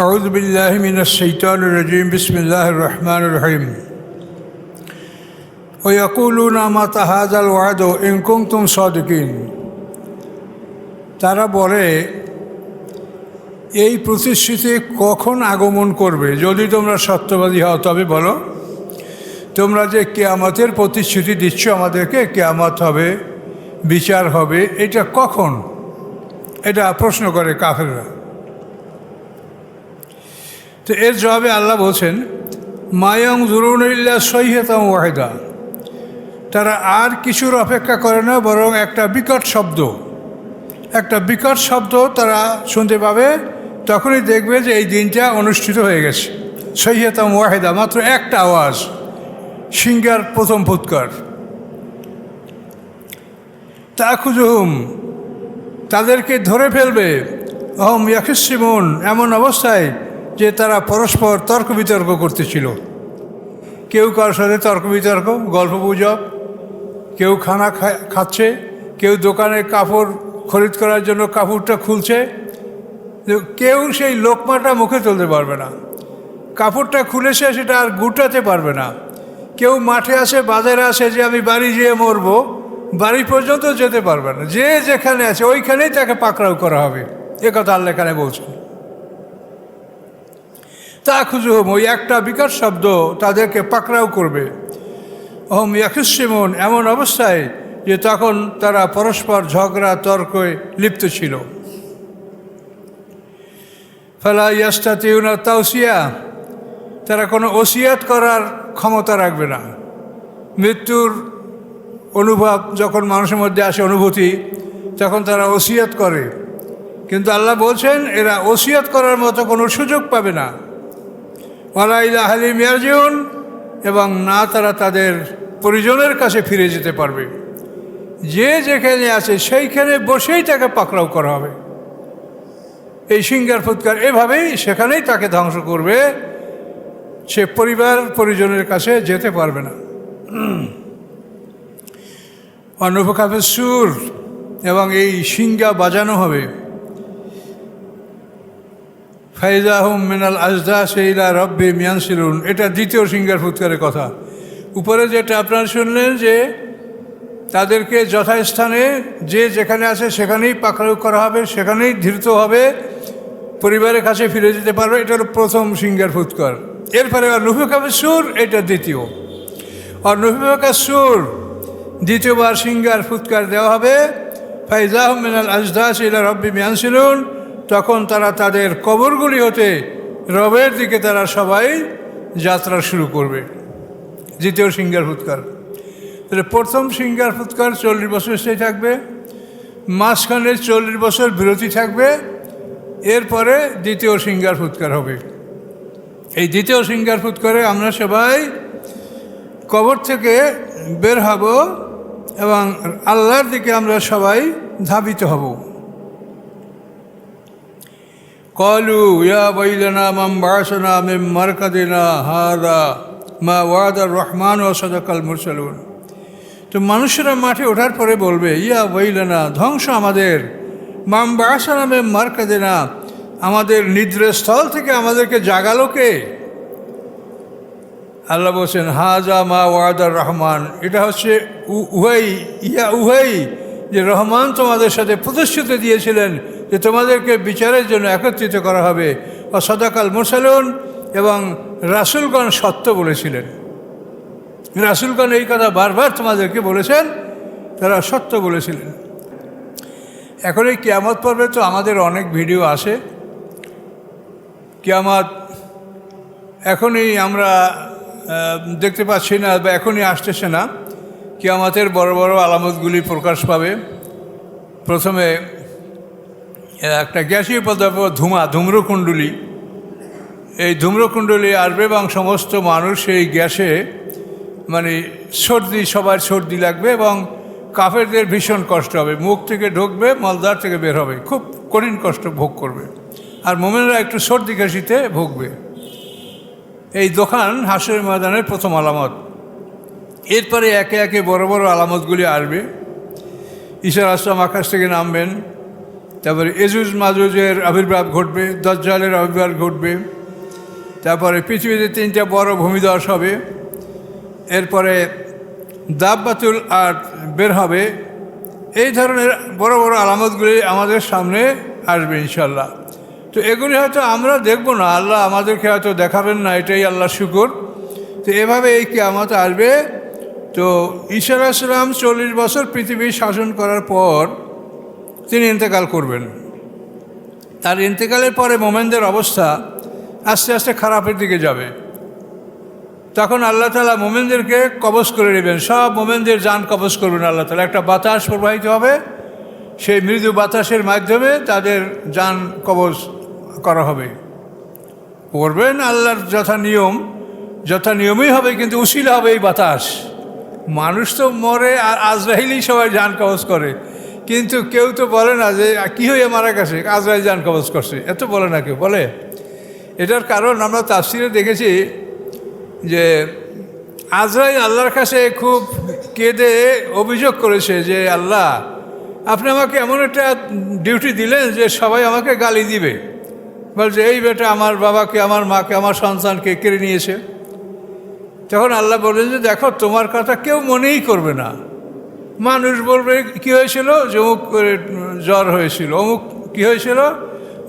أعوذ بالله من الشيطان الرجيم بسم الله الرحمن الرحيم ويقولون متى هذا الوعد إن كنتم صادقين তারা বলে এই প্রতিশ্রুতি কখন আগমন করবে, যদি তোমরা সত্যবাদী হও তবে বলো। তোমরা যে কিয়ামতের প্রতিশ্রুতি দিচ্ছ আমাদেরকে, কিয়ামত হবে, বিচার হবে, এটা কখন? এটা প্রশ্ন করে কাফেররা। তো এর জবাবে আল্লাহ বলছেন, মায়ং জুরুনিল্লা সহিহাতাম ওয়াহিদা, তারা আর কিছুর অপেক্ষা করে না, বরং একটা বিকট শব্দ তারা শুনতে পাবে, তখনই দেখবে যে এই দিনটা অনুষ্ঠিত হয়ে গেছে। সহিহাতাম ওয়াহিদা, মাত্র একটা আওয়াজ, সিংহার প্রথম ফুৎকার। তাখুজুহুম, তাদেরকে ধরে ফেলবে, অহম ইয়াখিসিমুন, এমন অবস্থায় যে তারা পরস্পর তর্ক বিতর্ক করতেছিল। কেউ কারোর সাথে তর্ক বিতর্ক, গল্প গুজব, কেউ খানা খাচ্ছে, কেউ দোকানে কাপড় খরিদ করার জন্য কাপড়টা খুলছে, কেউ সেই লোকমাটা মুখে তুলতে পারবে না, কাপড়টা খুলেছে সেটা আর গুটাতে পারবে না। কেউ মাঠে আসে, বাজারে আসে যে আমি বাড়ি যেয়ে মরবো, বাড়ি পর্যন্ত যেতে পারবে না। যে যেখানে আছে ওইখানেই তাকে পাকড়াও করা হবে, এ কথা আল্লাহ এখানে বলছেন। তাখুজুহুম, ওই একটা বিকট শব্দ তাদেরকে পাকড়াও করবে। অহম ইয়াখিসিমুন, এমন অবস্থায় যে তখন তারা পরস্পর ঝগড়া তর্কে লিপ্ত ছিল। ফালা ইয়াস্তাতিউনা তাওসিয়া, তারা কোনো ওসিয়াত করার ক্ষমতা রাখবে না। মৃত্যুর অনুভব যখন মানুষের মধ্যে আসে, অনুভূতি, তখন তারা ওসিয়াত করে, কিন্তু আল্লাহ বলছেন এরা ওসিয়াত করার মতো কোনো সুযোগ পাবে না। ওয়ালা ইলা আহলিহিম ইয়ারজিউন, এবং না তারা তাদের পরিজনের কাছে ফিরে যেতে পারবে। যে যেখানে আছে সেইখানে বসেই তাকে পাকড়াও করা হবে। এই সিংহার ফুৎকার এভাবেই সেখানেই তাকে ধ্বংস করবে, সে পরিবার পরিজনের কাছে যেতে পারবে না। অনুফাখাফিস সুর, এবং এই সিংহা বাজানো হবে। ফাইজাহুম মিনাল আজদাস ইলা রাব্বিহিম ইয়ানসিলুন, এটা দ্বিতীয় সিংহার ফুৎকারের কথা। উপরে যেটা আপনারা শুনলেন যে তাদেরকে যথাস্থানে যে যেখানে আছে সেখানেই পাকড়াও করা হবে, সেখানেই ধৃত হবে, পরিবারের কাছে ফিরে যেতে পারবে, এটা হলো প্রথম সিংহার ফুৎকার। এরপরে অনুফাখাফিস সুর, এটা দ্বিতীয়। অনুফাখাফিস সুর, দ্বিতীয়বার সিংহার ফুৎকার দেওয়া হবে। ফাইজাহুম মিনাল আজদাস ইলা রাব্বিহিম ইয়ানসিলুন, তখন তারা তাদের কবরগুলি হতে রবের দিকে তারা সবাই যাত্রা শুরু করবে। দ্বিতীয় সিংহার ফুৎকার। তাহলে প্রথম সিংহার ফুৎকার 40 বছর স্থায়ী থাকবে, মাঝখানে 40 বছর বিরতি থাকবে, এরপরে দ্বিতীয় সিংহার ফুৎকার হবে। এই দ্বিতীয় সিংহার ফুৎকারে আমরা সবাই কবর থেকে বের হব এবং আল্লাহর দিকে আমরা সবাই ধাবিত হব। ক্বালু ইয়া ওয়াইলানা মান বা'আসানা মিন মারকাদিনা হাযা মা ওয়া'দার রহমান ওয়া সাদাকাল মুরসালুন। তো মানুষেরা মাঠে ওঠার পরে বলবে, ইয়া ওয়াইলানা, ধ্বংস আমাদের, মান বা'আসানা মিন মারকাদিনা, আমাদের নিদ্রাস্থল থেকে আমাদেরকে জাগালো কে? আল্লাহ বলছেন, হাযা মা ওয়া'দার রহমান, এটা হচ্ছে উহাই, যে রহমান তোমাদের সাথে প্রতিশ্রুতি দিয়েছিলেন যে তোমাদেরকে বিচারের জন্য একত্রিত করা হবে। ও সাদাকাল মুরসালুন, এবং রাসূলগণ সত্য বলেছিলেন। রাসূলগণ এই কথা বারবার তোমাদেরকে বলেছেন, তারা সত্য বলেছিলেন। এখন এই কিয়ামত পর্বে তো আমাদের অনেক ভিডিও আসে। কিয়ামত এখনই আমরা দেখতে পাচ্ছি না, বা এখনই আসতেছে না। কিয়ামতের বড় বড় আলামতগুলি প্রকাশ পাবে। প্রথমে একটা গ্যাসীয় পদার্থ, ধূম্রকুণ্ডলী, এই ধূম্রকুণ্ডলী আসবে এবং সমস্ত মানুষ এই গ্যাসে সবার সর্দি লাগবে এবং কাফেরদের ভীষণ কষ্ট হবে। মুখ থেকে ঢুকবে, মলদ্বার থেকে বের হবে, খুব কঠিন কষ্ট ভোগ করবে। আর মুমিনরা একটু সর্দি কাশিতে ভুগবে। এই দোকান হাসরের ময়দানের প্রথম আলামত। এরপরে একে একে বড় বড় আলামতগুলি আসবে। ঈসা আলাইহিস সালাম আকাশ থেকে নামবেন, তারপরে এজুজ মাজুজের আবির্ভাব ঘটবে, দাজ্জালের আবির্ভাব ঘটবে, তারপরে পৃথিবীতে 3টা বড় ভূমিধস হবে, এরপরে দাব্বাতুল আরদ বের হবে। এই ধরনের বড় বড় আলামতগুলি আমাদের সামনে আসবে ইনশাল্লাহ। তো এগুলি হয়তো আমরা দেখব না, আল্লাহ আমাদেরকে হয়তো দেখাবেন না, এটাই আল্লাহর শুকর। তো এভাবে এই কিয়ামত আসবে। তো ঈসা আলাইহিস সালাম 40 বছর পৃথিবী শাসন করার পর তিনি ইন্তেকাল করবেন। তার ইন্তেকালের পরে মোমেনদের অবস্থা আস্তে আস্তে খারাপের দিকে যাবে। তখন আল্লাহ তাআলা মোমেনদেরকে কবজ করে নেবেন, সব মোমেনদের জান কবজ করবেন আল্লাহ তাআলা। একটা বাতাস প্রবাহিত হবে, সেই মৃদু বাতাসের মাধ্যমে তাদের জান কবজ করা হবে। করবেন আল্লাহর যথা নিয়মই হবে, কিন্তু উসিলা হবে এই বাতাস। মানুষ তো মরে আর আজরাইলই সবাই জান কবজ করে, কিন্তু কেউ তো বলে না যে কী হয়ে মারা গেছে, আজরাইল জান কবজ করছে, এত বলে না কেউ। বলে এটার কারণ আমরা তাফসীরে দেখেছি যে আজরাইল আল্লাহর কাছে খুব কেঁদে অভিযোগ করেছে যে আল্লাহ, আপনি আমাকে এমন একটা ডিউটি দিলেন যে সবাই আমাকে গালি দিবে, বলছে এই বেটা আমার বাবাকে, আমার মাকে, আমার সন্তানকে কেড়ে নিয়েছে। তখন আল্লাহ বললেন যে দেখো, তোমার কথা কেউ মনেই করবে না। মানুষ বলবে কী হয়েছিল, যে অমুক জ্বর হয়েছিল, অমুক কী হয়েছিল,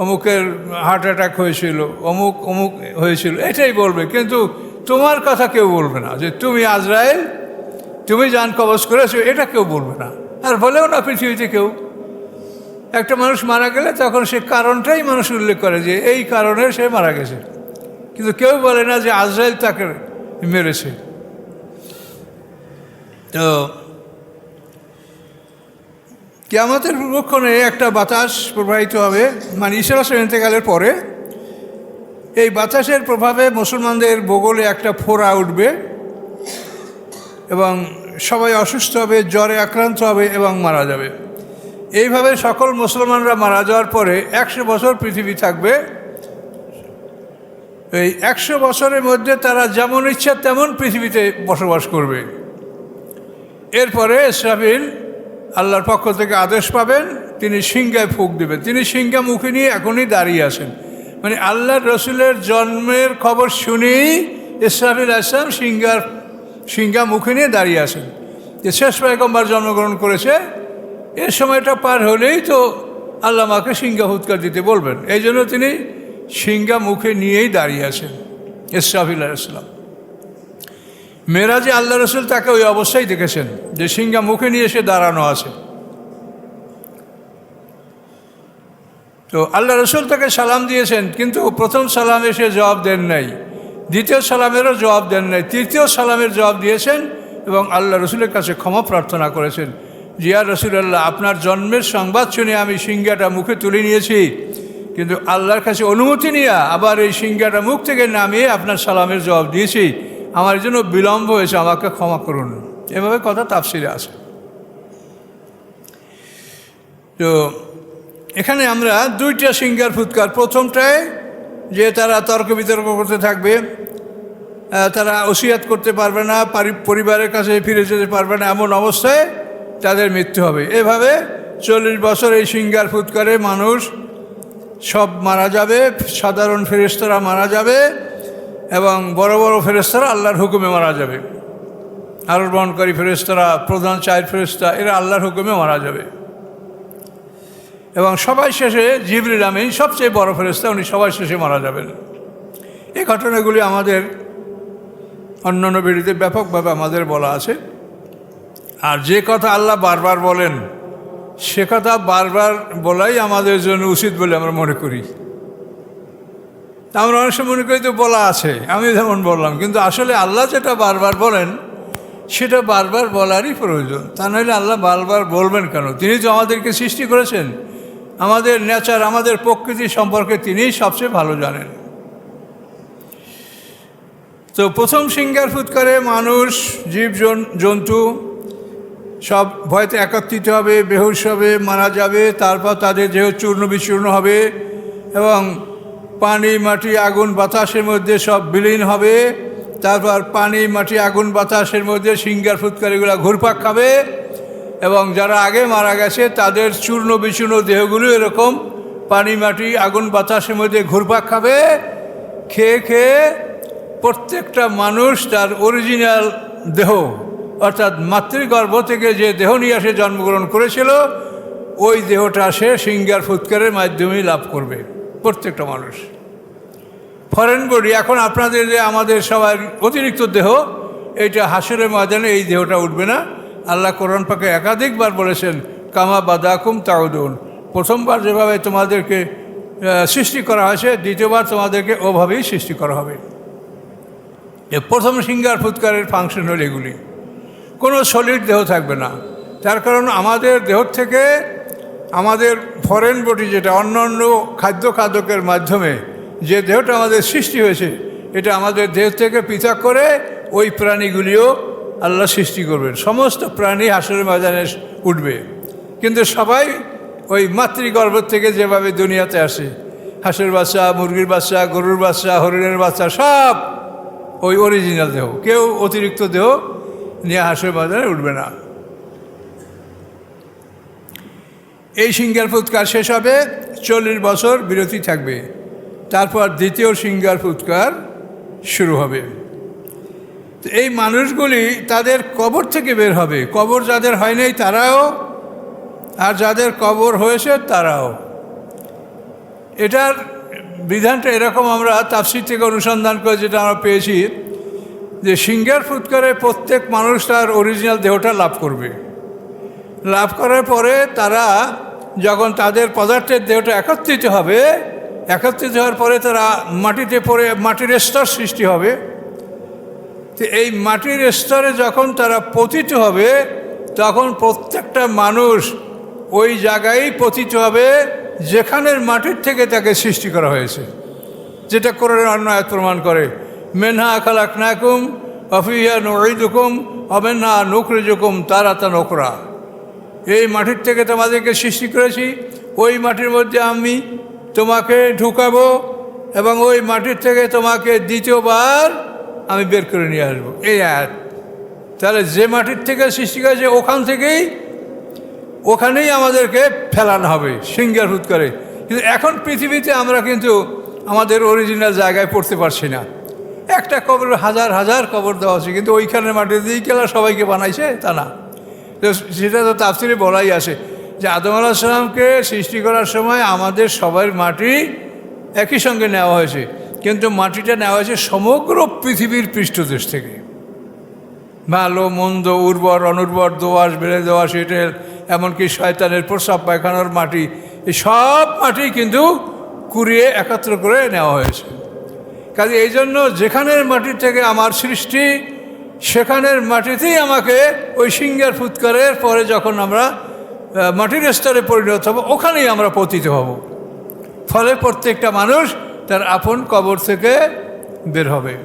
অমুকের হার্ট অ্যাটাক হয়েছিল, অমুক অমুক হয়েছিল, এটাই বলবে। কিন্তু তোমার কথা কেউ বলবে না যে তুমি আজরাইল, তুমি জান কবজ করেছো, এটা কেউ বলবে না। আর বলেও না পৃথিবীতে কেউ। একটা মানুষ মারা গেলে তখন সে কারণটাই মানুষ উল্লেখ করে যে এই কারণে সে মারা গেছে, কিন্তু কেউ বলে না যে আজরাইল তাকে মেরেছে। তো কিয়ামতের পূর্বক্ষণে একটা বাতাস প্রবাহিত হবে, মানে ঈসা আলাইহিস সালাম ইন্তেকালের পরে এই বাতাসের প্রভাবে মুসলমানদের বগলে একটা ফোঁড়া উঠবে এবং সবাই অসুস্থ হবে, জ্বরে আক্রান্ত হবে এবং মারা যাবে। এইভাবে সকল মুসলমানরা মারা যাওয়ার পরে 100 বছর পৃথিবী থাকবে। এই 100 বছরের মধ্যে তারা যেমন ইচ্ছা তেমন পৃথিবীতে বসবাস করবে। এরপরে ইসরাফিল আল্লাহর পক্ষ থেকে আদেশ পাবেন, তিনি সিংহায় ফুঁক দেবেন। তিনি সিংহা মুখে নিয়ে এখনই দাঁড়িয়ে আছেন, মানে আল্লাহর রসুলের জন্মের খবর শুনেই ইসরাফিল আলাইহিস সালাম সিংহা মুখে নিয়ে দাঁড়িয়ে আছেন যে শেষ পয়গম্বর জন্মগ্রহণ করেছে। এর সময়টা পার হলেই তো আল্লাহ মাকে সিংহা ফুৎকার দিতে বলবেন, এই জন্য তিনি সিংহা মুখে নিয়েই দাঁড়িয়ে আছেন ইসরাফিল আলাইহিস সালাম। মেরাজে আল্লাহ রসুল তাকে ওই অবস্থায় দেখেছেন যে সিংহা মুখে নিয়ে এসে দাঁড়ানো আছে। তো আল্লাহ রসুল তাকে সালাম দিয়েছেন, কিন্তু প্রথম সালামে সে জবাব দেন নাই, দ্বিতীয় সালামেরও জবাব দেন নাই, তৃতীয় সালামের জবাব দিয়েছেন এবং আল্লাহ রসুলের কাছে ক্ষমা প্রার্থনা করেছেন। জিয়া রসুল্লাহ, আপনার জন্মের সংবাদ শুনে আমি সিংহাটা মুখে তুলে নিয়েছি, কিন্তু আল্লাহর কাছে অনুমতি নিয়ে আবার এই সিংহাটা মুখ থেকে নামিয়ে আপনার সালামের জবাব দিয়েছি, আমার জন্য বিলম্ব হয়েছে, আমাকে ক্ষমা করুন। এভাবে কথা তাফসিরে আছে। তো এখানে আমরা 2টা সিংহার ফুৎকার, প্রথমটায় যে তারা তর্ক বিতর্ক করতে থাকবে, তারা ওসিয়াত করতে পারবে না, পরিবারের কাছে ফিরে যেতে পারবে না, এমন অবস্থায় তাদের মৃত্যু হবে। এভাবে 40 বছর এই সিংহার ফুৎকারে মানুষ সব মারা যাবে, সাধারণ ফেরেশতারা মারা যাবে এবং বড় বড় ফেরেশতারা আল্লাহর হুকুমে মারা যাবে। আরশ বহনকারী ফেরেশতারা, প্রধান 4 ফেরেশতা, এরা আল্লাহর হুকুমে মারা যাবে। এবং সবাই শেষে জিবরিল আমিন, সবচেয়ে বড় ফেরেশতা, উনি সবাই শেষে মারা যাবেন। এই ঘটনাগুলি আমাদের অন্যান্য ভিডিওতে ব্যাপকভাবে আমাদের বলা আছে। আর যে কথা আল্লাহ বারবার বলেন, সে কথা বারবার বলাই আমাদের জন্য উচিত বলে আমরা মনে করি। আমরা অনেক সময় মনে করি তো বলা আছে, আমি যেমন বললাম, কিন্তু আসলে আল্লাহ যেটা বারবার বলেন সেটা বারবার বলারই প্রয়োজন। তা নাহলে আল্লাহ বারবার বলবেন কেন? তিনি তো আমাদেরকে সৃষ্টি করেছেন, আমাদের নেচার, আমাদের প্রকৃতি সম্পর্কে তিনিই সবচেয়ে ভালো জানেন। তো প্রথম সিংহার ফুৎকারে মানুষ, জীব জন্তু সব ভয়তে একত্রিত হবে, বেহুশ হবে, মারা যাবে। তারপর তাদের দেহ চূর্ণ বিচূর্ণ হবে এবং পানি, মাটি, আগুন, বাতাসের মধ্যে সব বিলীন হবে। তারপর পানি, মাটি, আগুন, বাতাসের মধ্যে সিংহার ফুৎকারীগুলো ঘুরপাক খাবে এবং যারা আগে মারা গেছে তাদের চূর্ণ বিচূর্ণ দেহগুলো এরকম পানি মাটি আগুন বাতাসের মধ্যে ঘুরপাক খাবে, খেয়ে খেয়ে প্রত্যেকটা মানুষ তার অরিজিনাল দেহ অর্থাৎ মাতৃগর্ভ থেকে যে দেহ নিয়ে আসে জন্মগ্রহণ করেছিল ওই দেহটা সে সিঙ্গার ফুৎকারের মাধ্যমেই লাভ করবে প্রত্যেকটা মানুষ। ফরেন বডি এখন আপনাদের যে আমাদের সবার অতিরিক্ত দেহ, এইটা হাসরের ময়দানে এই দেহটা উঠবে না। আল্লাহ কোরআন পাকে একাধিকবার বলেছেন কামা বাদাকুম তাউদুন, প্রথমবার যেভাবে তোমাদেরকে সৃষ্টি করা হয়েছে দ্বিতীয়বার তোমাদেরকে ওভাবেই সৃষ্টি করা হবে। প্রথম সিঙ্গার ফুৎকারের ফাংশন হল এগুলি, কোনো সলিড দেহ থাকবে না। তার কারণ আমাদের দেহ থেকে আমাদের ফরেন বডি যেটা অন্য অন্য খাদ্যের মাধ্যমে যে দেহটা আমাদের সৃষ্টি হয়েছে এটা আমাদের দেহ থেকে পৃথক করে ওই প্রাণীগুলিও আল্লাহ সৃষ্টি করবেন। সমস্ত প্রাণী হাসরের ময়দানে উঠবে, কিন্তু সবাই ওই মাতৃগর্ভ থেকে যেভাবে দুনিয়াতে আসে, হাঁসের বাচ্চা, মুরগির বাচ্চা, গরুর বাচ্চা, হরিণের বাচ্চা, সব ওই অরিজিনাল দেহ, কেউ অতিরিক্ত দেহ নিয়ে হাসরের ময়দানে উঠবে না। এই সিঙ্গার ফুৎকার শেষ হবে, 40 বছর বিরতি থাকবে, তারপর দ্বিতীয় সিঙ্গার ফুৎকার শুরু হবে। এই মানুষগুলি তাদের কবর থেকে বের হবে, কবর যাদের হয় নাই তারাও, আর যাদের কবর হয়েছে তারাও। এটার বিধানটা এরকম, আমরা তাফসীর থেকে অনুসন্ধান করে যেটা আমরা পেয়েছি যে সিঙ্গার ফুৎকারে প্রত্যেক মানুষ তার অরিজিনাল দেহটা লাভ করবে। লাভ করার পরে তারা যখন তাদের পদার্থের দেহটা একত্রিত হবে, একত্রিত হওয়ার পরে তারা মাটিতে পড়ে মাটির স্তর সৃষ্টি হবে। তো এই মাটির স্তরে যখন তারা পতিত হবে তখন প্রত্যেকটা মানুষ ওই জায়গায় পতিত হবে যেখানের মাটির থেকে তাকে সৃষ্টি করা হয়েছে, যেটা কোরআনের অন্য আয়াত প্রমাণ করে, মেনহা খালাকনাকুম ওয়াফিহা নুঈদুকুম ওয়া মিনহা নুখরিজুকুম তারাতান উখরা। এই মাটির থেকে তোমাদেরকে সৃষ্টি করেছি, ওই মাটির মধ্যে আমি তোমাকে ঢুকাবো এবং ওই মাটির থেকে তোমাকে দ্বিতীয়বার আমি বের করে নিয়ে আসবো। এই আয়াত। তাহলে যে মাটির থেকে সৃষ্টি করেছে ওখানেই আমাদেরকে ফেলানো হবে সিঙ্গার ফুৎকারে। কিন্তু এখন পৃথিবীতে আমরা কিন্তু আমাদের অরিজিনাল জায়গায় পড়তে পারছি না। একটা কবর হাজার হাজার কবর দেওয়া আছে, কিন্তু ওইখানের মাটি দিয়েই কেলা সবাইকে বানাইছে তা না। তো সেটা তো তাফসীরে বলাই আছে যে আদম আলাইহিস সালামকে সৃষ্টি করার সময় আমাদের সবার মাটি একই সঙ্গে নেওয়া হয়েছে, কিন্তু মাটিটা নেওয়া হয়েছে সমগ্র পৃথিবীর পৃষ্ঠদেশ থেকে। ভালো মন্দ, উর্বর অনুর্বর, দোআঁশ বেড়ে দোআঁশ, এঁটেল, এমনকি শয়তানের প্রস্রাব পায়খানার মাটি, এই সব মাটি কিন্তু কুড়িয়ে একত্র করে নেওয়া হয়েছে। কাজে এই জন্য যেখানের মাটির থেকে আমার সৃষ্টি সেখানের মাটিতেই আমাকে ওই সিঙ্গার ফুৎকারের পরে যখন আমরা মাটির স্তরে পরিণত হব ওখানেই আমরা পতিত হব। ফলে প্রত্যেকটা মানুষ তার আপন কবর থেকে বের হবে।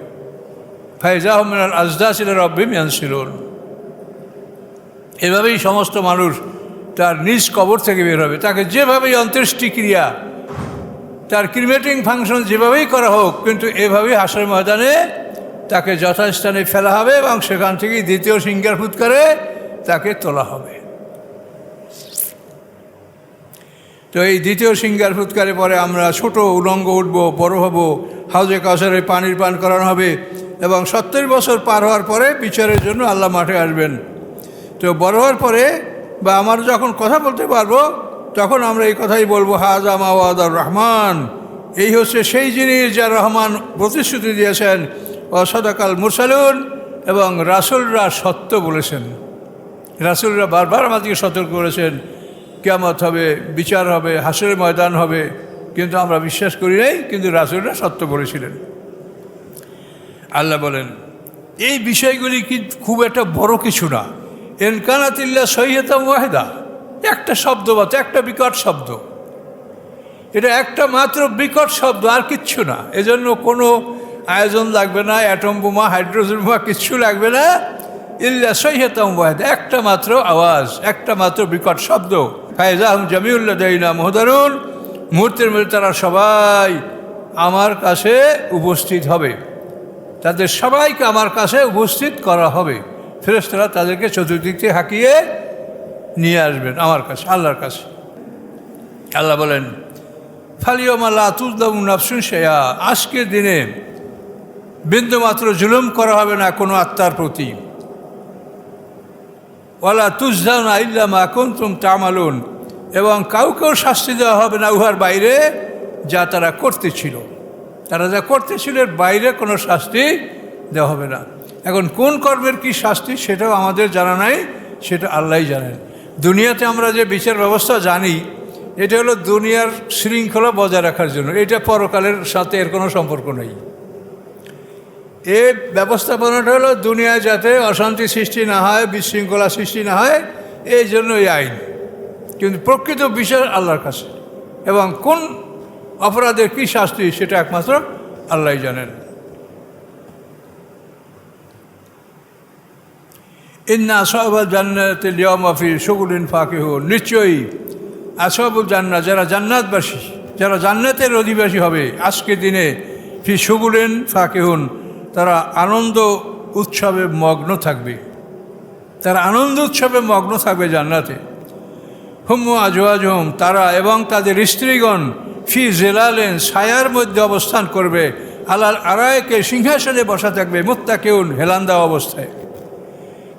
ফাইজাহুম মিনাল আজদাসি ইলা রাব্বিহিম ইয়ানসিলুন। এভাবেই সমস্ত মানুষ তার নিজ কবর থেকে বের হবে। তাকে যেভাবেই অন্ত্যেষ্টিক্রিয়া, তার ক্রিমেটিং ফাংশন যেভাবেই করা হোক, কিন্তু এভাবেই হাসরের ময়দানে তাকে যথাস্থানে ফেলা হবে এবং সেখান থেকেই দ্বিতীয় সিঙ্গার ফুৎকারে তাকে তোলা হবে। তো এই দ্বিতীয় সিঙ্গার ফুৎকারে পরে আমরা ছোট উলঙ্গ উঠব, বড় হব, হাউজে কাউসারে পানির পান করানো হবে এবং 70 বছর পার হওয়ার পরে বিচারের জন্য আল্লাহ মাঠে আসবেন। তো বড় হওয়ার পরে বা আমরা যখন কথা বলতে পারবো তখন আমরা এই কথাই বলবো, হাযা মা ওয়াদার রহমান, এই হচ্ছে সেই জিনিস যা রহমান প্রতিশ্রুতি দিয়েছেন, ওয়াসাদাকাল মুরসালুন, এবং রাসূলরা সত্য বলেছেন। রাসূলরা বারবার আমাদেরকে সতর্ক করেছেন কিয়ামত হবে, বিচার হবে, হাসরের ময়দান হবে, কিন্তু আমরা বিশ্বাস করি নাই, কিন্তু রাসূলরা সত্য বলেছিলেন। আল্লাহ বলেন এই বিষয়গুলি কি খুব একটা বড় কিছু না। ইনকানাতিল্লা সহিহাতাম ওয়াহিদা, একটা শব্দ, মাত্র একটা বিকট শব্দ, এটা একটা মাত্র বিকট শব্দ, আর কিচ্ছু না। এজন্য কোনো আয়োজন লাগবে না, অ্যাটম বোমা, হাইড্রোজেন বোমা কিচ্ছু লাগবে না। ইল্লা সহিহাতাম ওয়াহিদা, একটা মাত্র আওয়াজ, একটা মাত্র বিকট শব্দ। ফাইজাহুম জামিউল লাদাইনা মুহদারুন, মুহূর্তের মধ্যে তারা সবাই আমার কাছে উপস্থিত হবে, তাদের সবাইকে আমার কাছে উপস্থিত করা হবে। ফেরেশতারা তাদেরকে চতুর্দিক থেকে হাঁকিয়ে নিয়ে আসবেন আমার কাছে, আল্লাহর কাছে। আল্লাহ বলেন ফালিয়মা লা তুজলামু নাফসুন শাইআ, আজকের দিনে বিন্দুমাত্র জুলুম করা হবে না কোনো আত্মার প্রতি। ওয়ালা তুজজাউনা ইল্লা মা কুনতুম তা'মালুন, এবং কাউকেও শাস্তি দেওয়া হবে না উহার বাইরে যা তারা করতেছিল। তারা যা করতেছিল এর বাইরে কোনো শাস্তি দেওয়া হবে না। এখন কোন কর্মের কি শাস্তি সেটাও আমাদের জানা নাই, সেটা আল্লাহই জানেন। দুনিয়াতে আমরা যে বিচার ব্যবস্থা জানি এটা হলো দুনিয়ার শৃঙ্খলা বজায় রাখার জন্য, এটা পরকালের সাথে এর কোনো সম্পর্ক নেই। এই ব্যবস্থাপনাটা হলো দুনিয়ায় যাতে অশান্তি সৃষ্টি না হয়, বিশৃঙ্খলা সৃষ্টি না হয়, এই জন্য এই আইন। কিন্তু প্রকৃত বিচার আল্লাহর কাছে, এবং কোন অপরাধের কী শাস্তি সেটা একমাত্র আল্লাহই জানেন। ইন্না আসহাবাল জান্নাতিল ইয়াওমা ফি শুগুলিন ফাকিহুন, নিশ্চয়ই আসহাবুল জান্নাত, যারা জান্নাতবাসী, যারা জান্নাতের অধিবাসী হবে আজকের দিনে, ফি শুগুলিন ফাকিহুন, তারা আনন্দ উৎসবে মগ্ন থাকবে। তারা আনন্দ উৎসবে মগ্ন থাকবে জান্নাতে। হুম আজওয়াজহুম, তারা এবং তাদের স্ত্রীগণ, ফি জিলালিন, ছায়ার মধ্যে অবস্থান করবে, আলাল আরাইকে, সিংহাসনে বসা থাকবে, মুত্তাকিউন, হেলান দেওয়া অবস্থায়।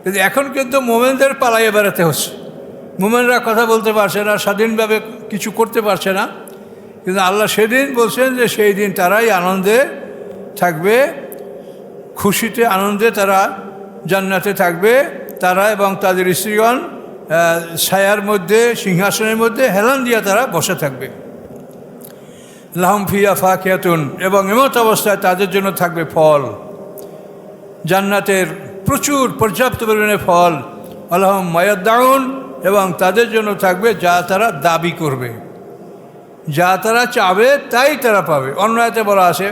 কিন্তু এখন কিন্তু মোমেনদের পালাইয়ে বেড়াতে হচ্ছে। মোমেনরা কথা বলতে পারছে না, স্বাধীনভাবে কিছু করতে পারছে না। কিন্তু আল্লাহ সেদিন বলছেন যে সেই দিন তারাই আনন্দে থাকবে, খুশিতে আনন্দে তারা জান্নাতে থাকবে, তারা এবং তাদের স্ত্রীগণ ছায়ার মধ্যে, সিংহাসনের মধ্যে হেলান দিয়ে তারা বসে থাকবে। লাহুম ফিহা ফাকিহাতুন, এবং এমত অবস্থায় তাদের জন্য থাকবে ফল, জান্নাতের প্রচুর পর্যাপ্ত পরিমাণে ফল। আল্লাহুম মায়াদ্দাউন, এবং তাদের জন্য থাকবে যা তারা দাবি করবে, যা তারা চাবে তাই তারা পাবে। অন্য আয়াতে বলা আছে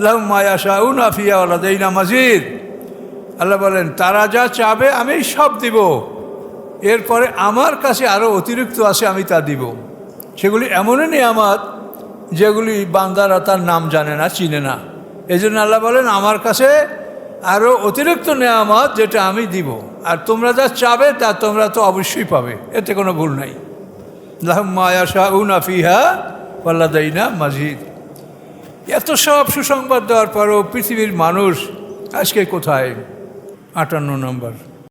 লাহুম মা ইয়াশাউনা ফিহা ওয়া লাদাইনা মাজিদ। আল্লাহ বলেন তারা যা চাবে আমি সব দিব, এরপরে আমার কাছে আরও অতিরিক্ত আছে, আমি তা দিব। সেগুলি এমনই নিয়ামত যেগুলি বান্দারা তার নাম জানে না, চিনে না। এই জন্য আল্লাহ বলেন আমার কাছে আরও অতিরিক্ত নিয়ামত যেটা আমি দিব, আর তোমরা যা চাবে তা তোমরা তো অবশ্যই পাবে, এতে কোনো ভুল নাই। লাহুম মা ইয়াশাউনা ফিহা ওয়া লাদাইনা মাজিদ। এত সব সুসংবাদ দেওয়ার পরও পৃথিবীর মানুষ আজকে কোথায়? 58 নম্বর।